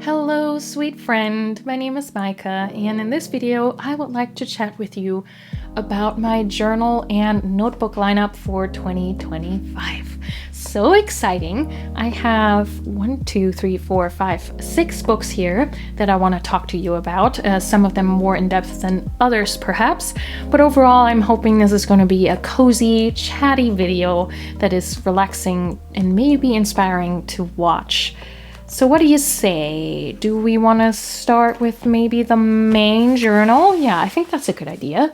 Hello, sweet friend. My name is Micah, and in this video, I would like to chat with you about my journal and notebook lineup for 2025. So exciting! I have 6 books here that I want to talk to you about. Some of them more in depth than others, perhaps. But overall, I'm hoping this is going to be a cozy, chatty video that is relaxing and maybe inspiring to watch. So what do you say? Do we want to start with maybe the main journal? Yeah, I think that's a good idea.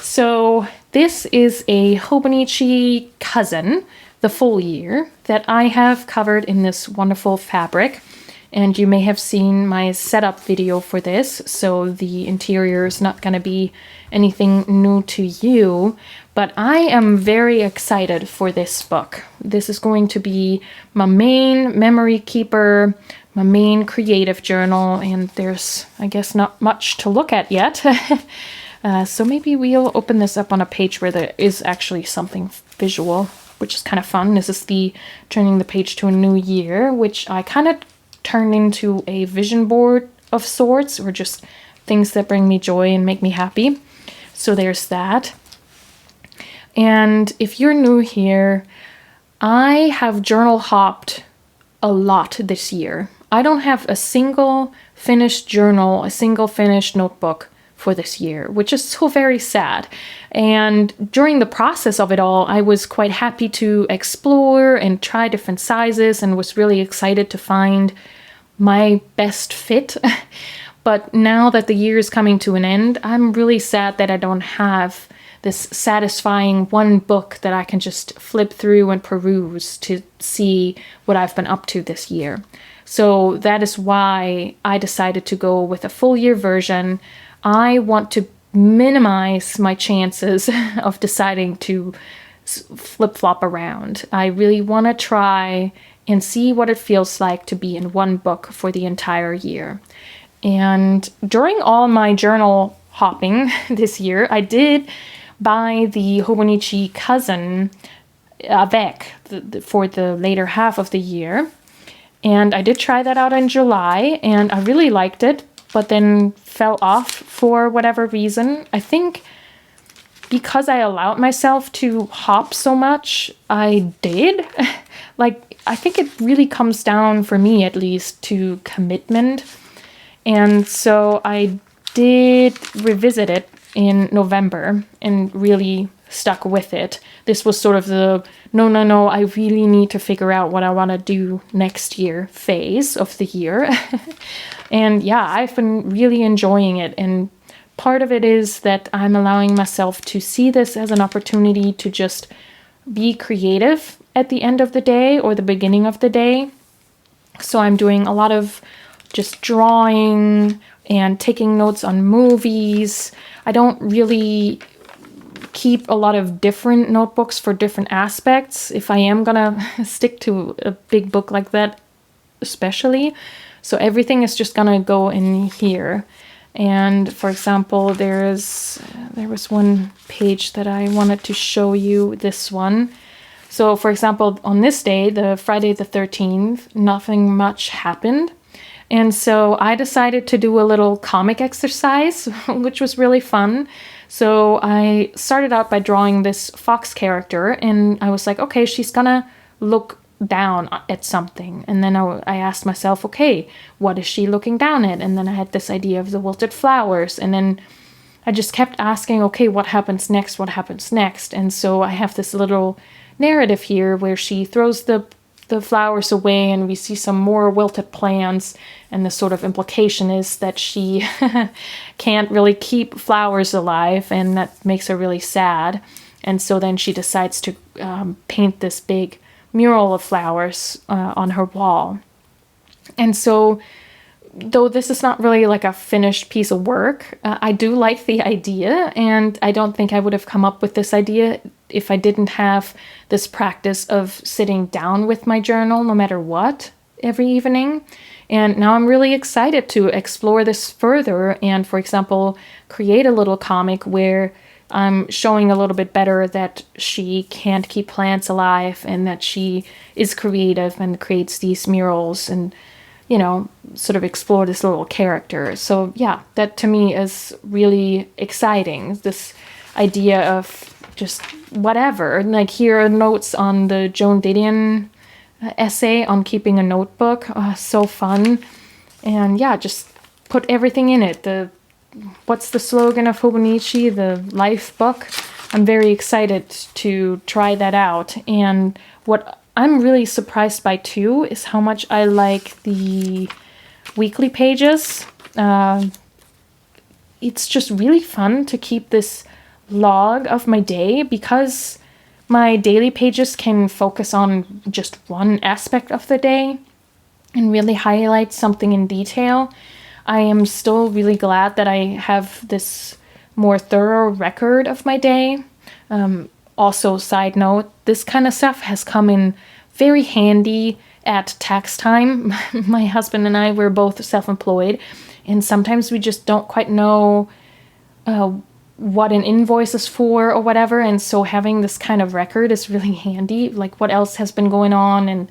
So this is a Hobonichi cousin, the full year, that I have covered in this wonderful fabric. And you may have seen my setup video for this, so the interior is not going to be anything new to you. But I am very excited for this book. This is going to be my main memory keeper, my main creative journal, and there's, I guess, not much to look at yet. So maybe we'll open this up on a page where there is actually something visual, which is kind of fun. This is the turning the page to a new year, which I kind of turned into a vision board of sorts, or just things that bring me joy and make me happy. So there's that. And if you're new here, I have journal hopped a lot this year. I don't have a single finished journal, a single finished notebook for this year, which is so very sad. And during the process of it all, I was quite happy to explore and try different sizes and was really excited to find my best fit. But now that the year is coming to an end, I'm really sad that I don't have this satisfying one book that I can just flip through and peruse to see what I've been up to this year. So that is why I decided to go with a full year version. I want to minimize my chances of deciding to flip-flop around. I really want to try and see what it feels like to be in one book for the entire year. And during all my journal hopping this year, I did buy the Hobonichi cousin avec for the later half of the year. And I did try that out in July, and I really liked it, but then fell off for whatever reason. I think because I allowed myself to hop so much, I did. I think it really comes down, for me at least, to commitment. And so I did revisit it in November and really stuck with it. This was sort of the no, I really need to figure out what I want to do next year phase of the year. And yeah, I've been really enjoying it. And part of it is that I'm allowing myself to see this as an opportunity to just be creative at the end of the day or the beginning of the day. So I'm doing a lot of just drawing and taking notes on movies. I don't really keep a lot of different notebooks for different aspects if I am gonna stick to a big book like that, especially. So everything is just gonna go in here. And for example, there was one page that I wanted to show you, this one. So for example, on this day, the Friday the 13th, nothing much happened. And so I decided to do a little comic exercise, which was really fun. So I started out by drawing this fox character, and I was like, okay, she's gonna look down at something. And then I asked myself, okay, what is she looking down at? And then I had this idea of the wilted flowers. And then I just kept asking, okay, what happens next? What happens next? And so I have this little narrative here where she throws the flowers away and we see some more wilted plants, and the sort of implication is that she can't really keep flowers alive, and that makes her really sad. And so then she decides to paint this big mural of flowers on her wall. And so though this is not really like a finished piece of work, I do like the idea, and I don't think I would have come up with this idea if I didn't have this practice of sitting down with my journal no matter what every evening. And now I'm really excited to explore this further and, for example, create a little comic where I'm showing a little bit better that she can't keep plants alive and that she is creative and creates these murals. And you know, sort of explore this little character. So yeah, that to me is really exciting. This idea of just whatever. Like here are notes on the Joan Didion essay on keeping a notebook. So fun. And yeah, just put everything in it. What's the slogan of Hobonichi? The life book. I'm very excited to try that out. And what I'm really surprised by too is how much I like the weekly pages. It's just really fun to keep this log of my day, because my daily pages can focus on just one aspect of the day and really highlight something in detail. I am still really glad that I have this more thorough record of my day. Also, side note, this kind of stuff has come in very handy at tax time. My husband and I were both self-employed, and sometimes we just don't quite know what an invoice is for or whatever, and so having this kind of record is really handy, like what else has been going on and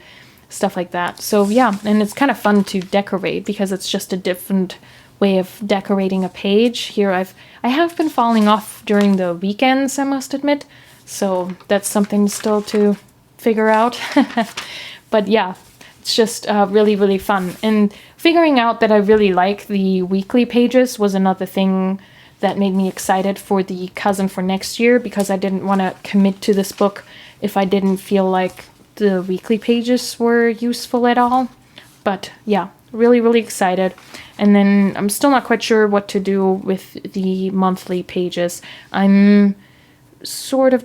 stuff like that. So yeah, and it's kind of fun to decorate because it's just a different way of decorating a page. Here I have been falling off during the weekends, I must admit, so that's something still to figure out. But yeah, it's just really, really fun. And figuring out that I really like the weekly pages was another thing that made me excited for the cousin for next year, because I didn't want to commit to this book if I didn't feel like the weekly pages were useful at all. But yeah, really, really excited. And then I'm still not quite sure what to do with the monthly pages. I'm sort of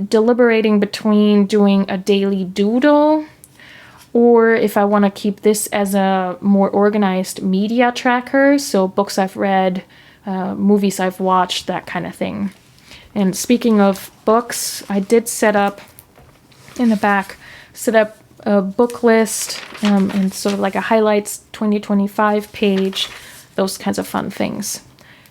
deliberating between doing a daily doodle, or if I want to keep this as a more organized media tracker, so books I've read, movies I've watched, that kind of thing. And speaking of books, I did set up in the back, a book list and sort of like a highlights 2025 page, those kinds of fun things.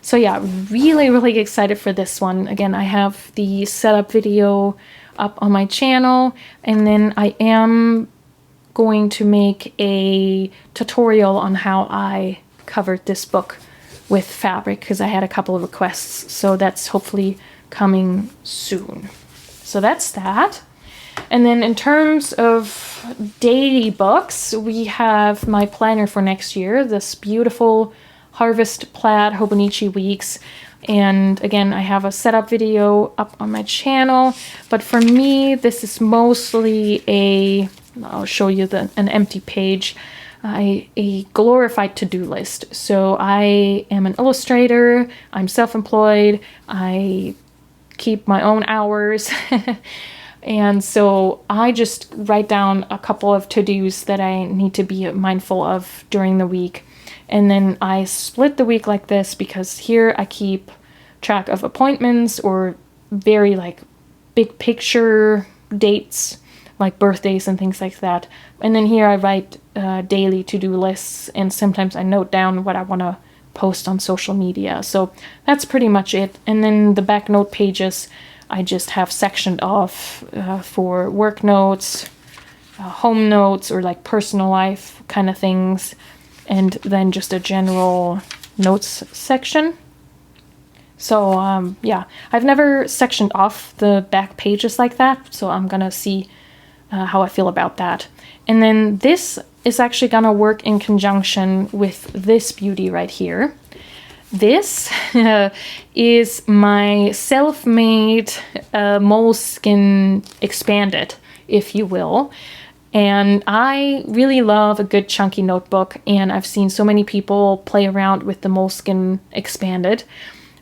So yeah, really, really excited for this one. Again, I have the setup video up on my channel, and then I am going to make a tutorial on how I covered this book with fabric, because I had a couple of requests, so that's hopefully coming soon. So that's that. And then in terms of daily books, we have my planner for next year, this beautiful Harvest Plaid Hobonichi Weeks. And again, I have a setup video up on my channel, but for me, this is mostly I'll show you an empty page, a glorified to-do list. So I am an illustrator, I'm self-employed, I keep my own hours, and so I just write down a couple of to-dos that I need to be mindful of during the week. And then I split the week like this, because here I keep track of appointments or very like big picture dates, like birthdays and things like that. And then here I write daily to-do lists, and sometimes I note down what I want to post on social media. So that's pretty much it. And then the back note pages I just have sectioned off for work notes, home notes, or like personal life kind of things, and then just a general notes section. So yeah, I've never sectioned off the back pages like that, so I'm gonna see how I feel about that. And then this is actually gonna work in conjunction with this beauty right here. This is my self-made Moleskine expanded, if you will. And I really love a good chunky notebook, and I've seen so many people play around with the Moleskine expanded,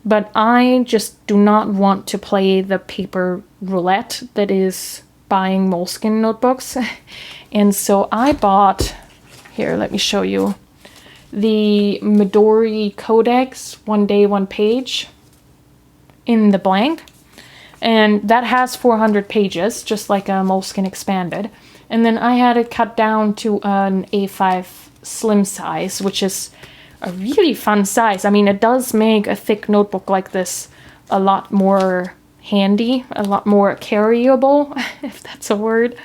but I just do not want to play the paper roulette that is buying Moleskine notebooks. And so I bought, here, let me show you, the Midori Codex, one day, one page in the blank. And that has 400 pages, just like a Moleskine expanded. And then I had it cut down to an A5 slim size, which is a really fun size. I mean, it does make a thick notebook like this a lot more handy, a lot more carryable, if that's a word.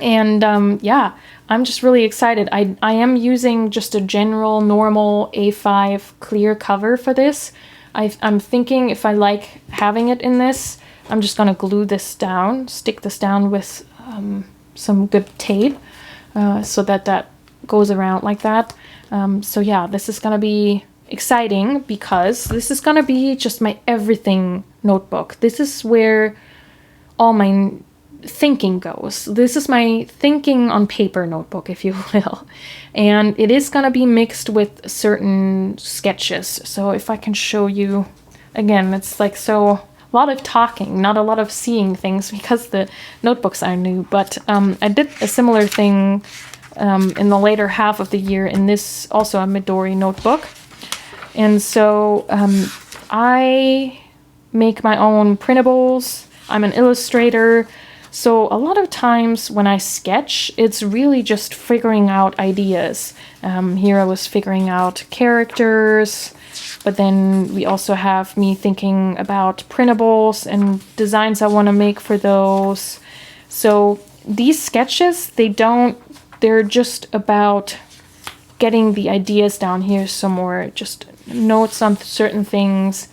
And yeah, I'm just really excited. I am using just a general normal A5 clear cover for this. I'm thinking if I like having it in this, I'm just gonna glue this down, stick this down with some good tape so that goes around like that. So yeah, this is gonna be exciting because this is gonna be just my everything notebook. This is where all my thinking goes. This is my thinking on paper notebook, if you will. And it is gonna be mixed with certain sketches. So if I can show you, again, it's like so a lot of talking, not a lot of seeing things because the notebooks are new. But I did a similar thing in the later half of the year in this, also a Midori notebook. And so I make my own printables. I'm an illustrator. So a lot of times when I sketch, it's really just figuring out ideas. Here I was figuring out characters, but then we also have me thinking about printables and designs I want to make for those. So these sketches, they're just about getting the ideas down here somewhere, just notes on certain things.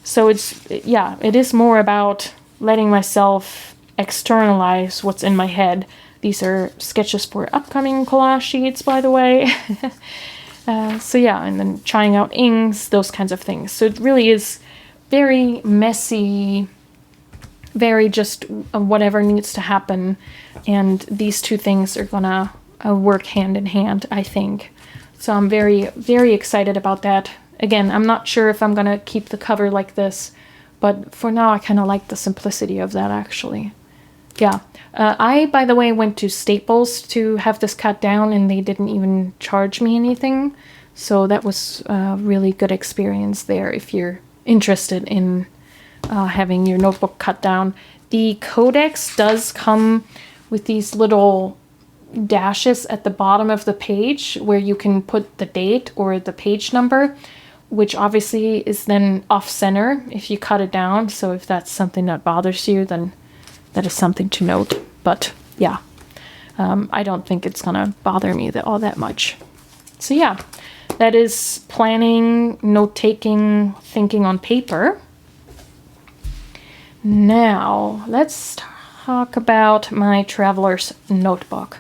So it is more about letting myself externalize what's in my head. These are sketches for upcoming collage sheets, by the way. So yeah, and then trying out inks, those kinds of things. So it really is very messy, very just whatever needs to happen. And these two things are gonna work hand in hand, I think. So I'm very, very excited about that. Again, I'm not sure if I'm gonna keep the cover like this, but for now I kind of like the simplicity of that, actually. Yeah. I, by the way, went to Staples to have this cut down, and they didn't even charge me anything. So that was a really good experience there if you're interested in having your notebook cut down. The Codex does come with these little dashes at the bottom of the page where you can put the date or the page number, which obviously is then off-center if you cut it down. So if that's something that bothers you, then that is something to note. But yeah, I don't think it's gonna bother me all that much. So yeah, that is planning, note-taking, thinking on paper. Now, let's talk about my traveler's notebook.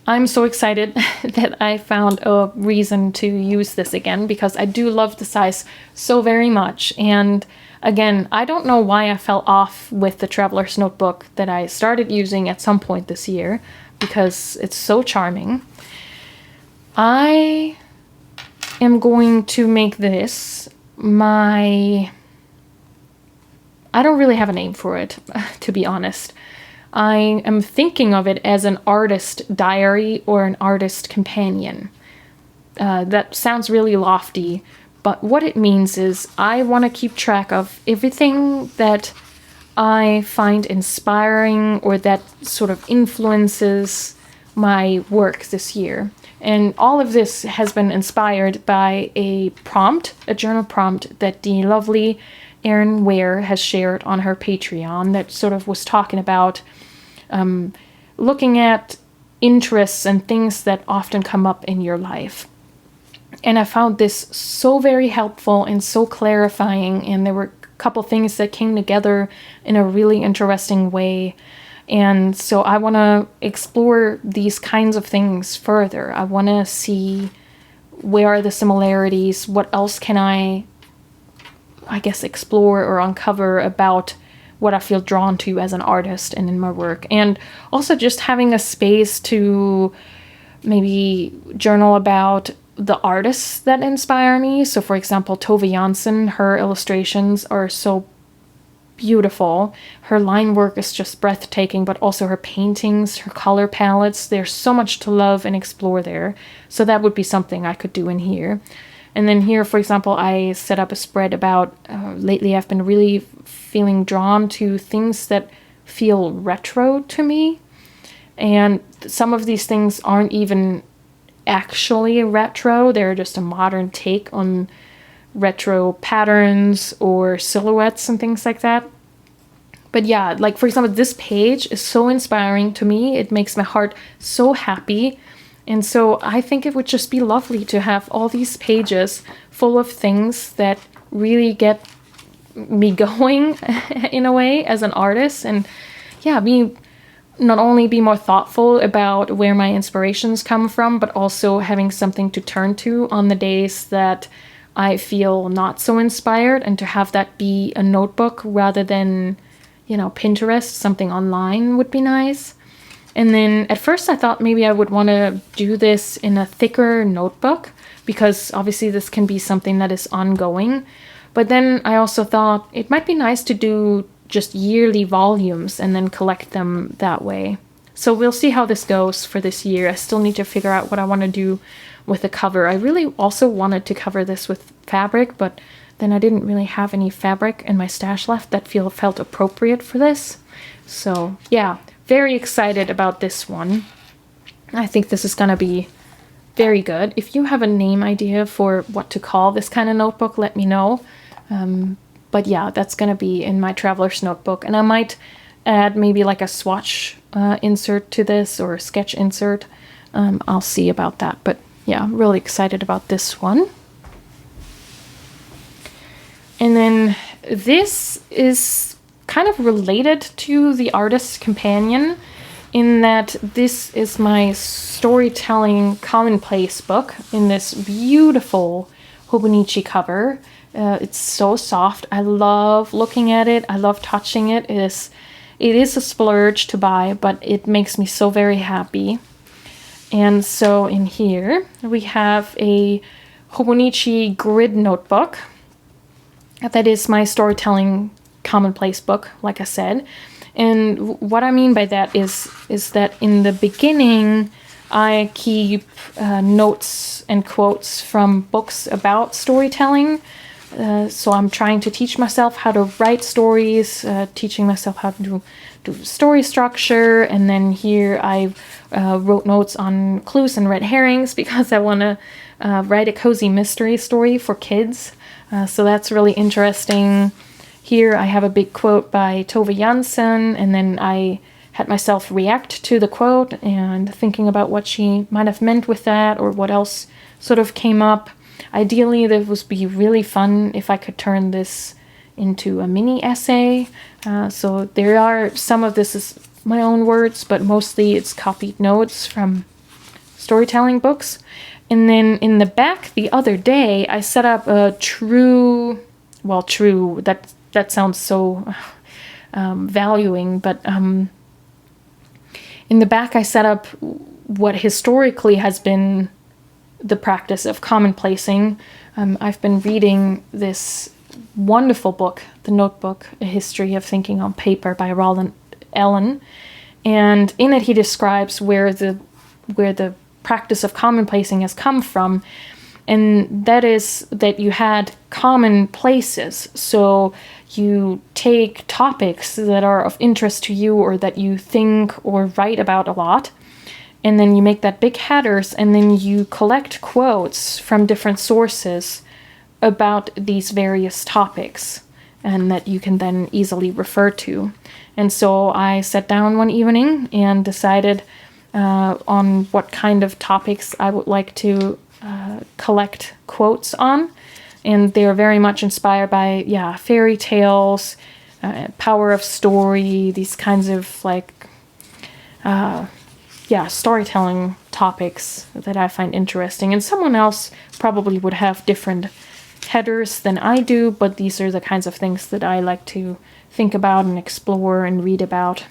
I'm so excited that I found a reason to use this again because I do love the size so very much. And again, I don't know why I fell off with the Traveler's Notebook that I started using at some point this year because it's so charming. I am going to make this I don't really have a name for it, to be honest. I am thinking of it as an artist diary or an artist companion. That sounds really lofty, but what it means is I want to keep track of everything that I find inspiring or that sort of influences my work this year. And all of this has been inspired by a journal prompt that the lovely Erin Ware has shared on her Patreon that sort of was talking about looking at interests and things that often come up in your life. And I found this so very helpful and so clarifying, and there were a couple things that came together in a really interesting way. And so I want to explore these kinds of things further. I want to see where are the similarities, what else can I guess, explore or uncover about what I feel drawn to as an artist and in my work. And also just having a space to maybe journal about the artists that inspire me. So for example, Tove Jansson, her illustrations are so beautiful. Her line work is just breathtaking, but also her paintings, her color palettes, there's so much to love and explore there. So that would be something I could do in here. And then here, for example, I set up a spread about, lately I've been really feeling drawn to things that feel retro to me. And some of these things aren't even actually retro. They're just a modern take on retro patterns or silhouettes and things like that. But yeah, like for example, this page is so inspiring to me. It makes my heart so happy. And so I think it would just be lovely to have all these pages full of things that really get me going in a way as an artist. And yeah, not only be more thoughtful about where my inspirations come from, but also having something to turn to on the days that I feel not so inspired, and to have that be a notebook rather than, you know, Pinterest, something online would be nice. And then at first I thought maybe I would want to do this in a thicker notebook, because obviously this can be something that is ongoing. But then I also thought it might be nice to do just yearly volumes and then collect them that way. So we'll see how this goes for this year. I still need to figure out what I want to do with the cover. I really also wanted to cover this with fabric, but then I didn't really have any fabric in my stash left that felt appropriate for this. So yeah, very excited about this one. I think this is gonna be very good. If you have a name idea for what to call this kind of notebook, let me know. But yeah, that's gonna be in my traveler's notebook, and I might add maybe like a swatch insert to this, or a sketch insert. I'll see about that, but yeah, I'm really excited about this one. And then this is kind of related to the Artist's Companion, in that this is my storytelling commonplace book in this beautiful Hobonichi cover. It's so soft. I love looking at it. I love touching it. It is a splurge to buy, but it makes me so very happy. And so in here we have a Hobonichi grid notebook. That is my storytelling commonplace book, like I said. And what I mean by that is that in the beginning I keep notes and quotes from books about storytelling. So I'm trying to teach myself how to write stories, teaching myself how to do story structure. And then here I wrote notes on clues and red herrings, because I want to write a cozy mystery story for kids. So that's really interesting. Here I have a big quote by Tove Jansson, and then I had myself react to the quote and thinking about what she might have meant with that, or what else sort of came up. Ideally, it would be really fun if I could turn this into a mini essay. So there are some of this is my own words, but mostly it's copied notes from storytelling books. And then in the back the other day, I set up a true, that sounds so valuing, but in the back I set up what historically has been the practice of commonplacing. I've been reading this wonderful book, The Notebook, A History of Thinking on Paper by Roland, and in it he describes where the practice of commonplacing has come from, and that is that you had common places. So you take topics that are of interest to you, or that you think or write about a lot, and then you make that big headers, and then you collect quotes from different sources about these various topics, and that you can then easily refer to. And so I sat down one evening and decided on what kind of topics I would like to collect quotes on. And they're very much inspired by, fairy tales, power of story, these kinds of storytelling topics that I find interesting. And someone else probably would have different headers than I do, but these are the kinds of things that I like to think about and explore and read about.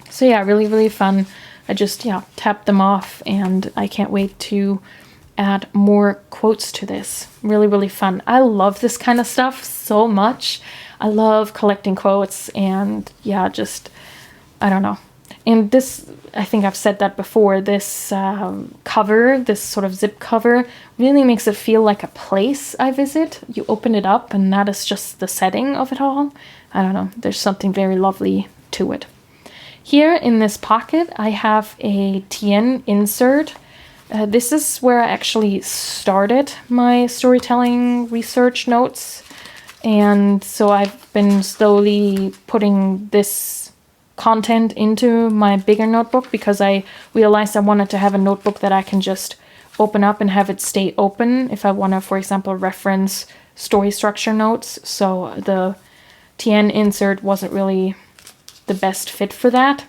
So yeah, really, really fun. I just, tapped them off, and I can't wait to add more quotes to this. Really, really fun. I love this kind of stuff so much. I love collecting quotes, and I don't know. And this, I think I've said that before, this cover, this sort of zip cover, really makes it feel like a place I visit. You open it up, and that is just the setting of it all. I don't know, there's something very lovely to it. Here in this pocket, I have a TN insert. This is where I actually started my storytelling research notes. And so I've been slowly putting this content into my bigger notebook because I realized I wanted to have a notebook that I can just open up and have it stay open if I want to, for example, reference story structure notes. So the TN insert wasn't really the best fit for that.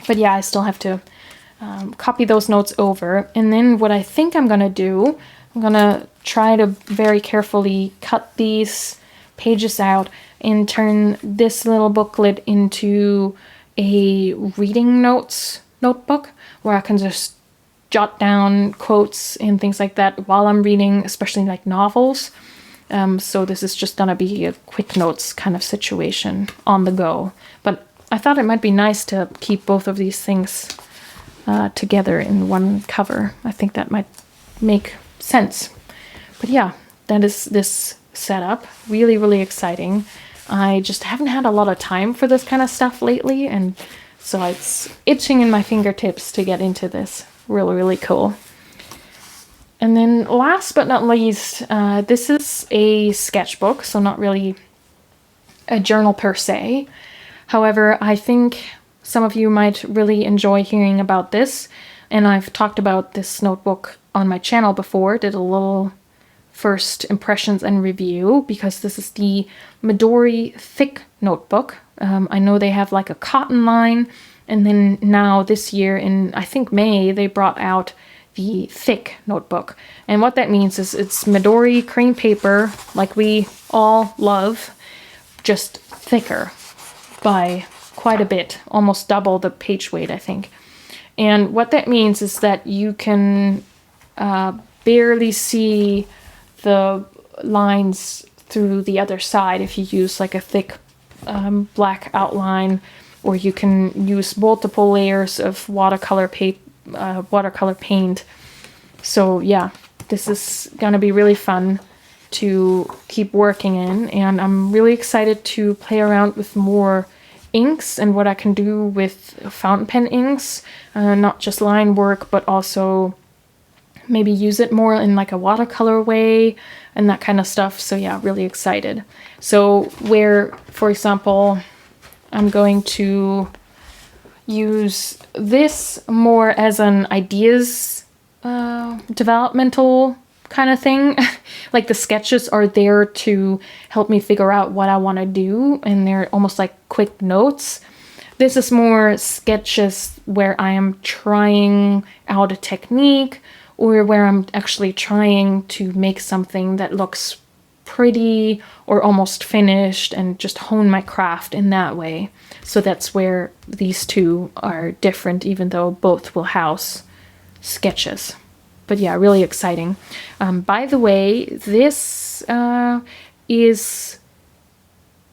But yeah, I still have to copy those notes over. And then what I think I'm going to do, I'm going to try to very carefully cut these pages out and turn this little booklet into a reading notes notebook where I can just jot down quotes and things like that while I'm reading, especially like novels. So this is just gonna be a quick notes kind of situation on the go. But I thought it might be nice to keep both of these things together in one cover. I think that might make sense. But yeah, that is this setup. Really, really exciting. I just haven't had a lot of time for this kind of stuff lately, and so it's itching in my fingertips to get into this. Really, really cool. And then last but not least, this is a sketchbook, so not really a journal per se. However, I think some of you might really enjoy hearing about this, and I've talked about this notebook on my channel before, did a little first impressions and review, because this is the Midori thick notebook. I know they have like a cotton line, and then now this year in, I think May, they brought out the thick notebook. And what that means is it's Midori cream paper, like we all love, just thicker by quite a bit, almost double the page weight, I think. And what that means is that you can barely see the lines through the other side if you use like a thick black outline, or you can use multiple layers of watercolor paint. So yeah, this is gonna be really fun to keep working in, and I'm really excited to play around with more inks and what I can do with fountain pen inks, not just line work, but also maybe use it more in like a watercolor way and that kind of stuff. So yeah, really excited. So where, for example, I'm going to use this more as an ideas developmental kind of thing. Like the sketches are there to help me figure out what I want to do, and they're almost like quick notes. This is more sketches where I am trying out a technique, or where I'm actually trying to make something that looks pretty or almost finished and just hone my craft in that way. So that's where these two are different, even though both will house sketches. But yeah, really exciting. By the way, this is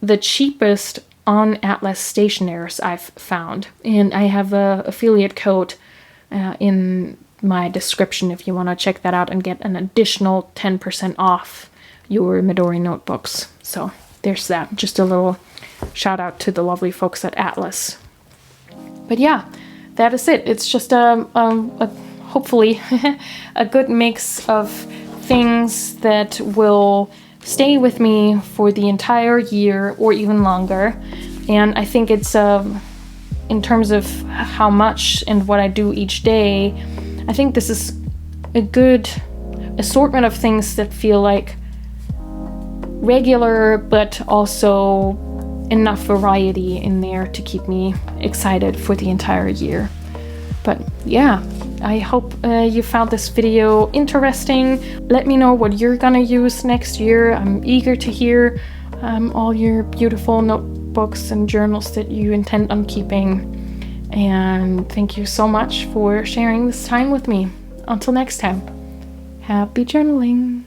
the cheapest on Atlas stationers I've found. And I have a affiliate code in my description if you want to check that out and get an additional 10% off your Midori notebooks. So there's that. Just a little shout out to the lovely folks at Atlas. But yeah, that is it. It's just hopefully a good mix of things that will stay with me for the entire year or even longer. And I think it's in terms of how much and what I do each day, I think this is a good assortment of things that feel like regular, but also enough variety in there to keep me excited for the entire year. But yeah, I hope you found this video interesting. Let me know what you're gonna use next year. I'm eager to hear all your beautiful notebooks and journals that you intend on keeping. And thank you so much for sharing this time with me. Until next time, happy journaling.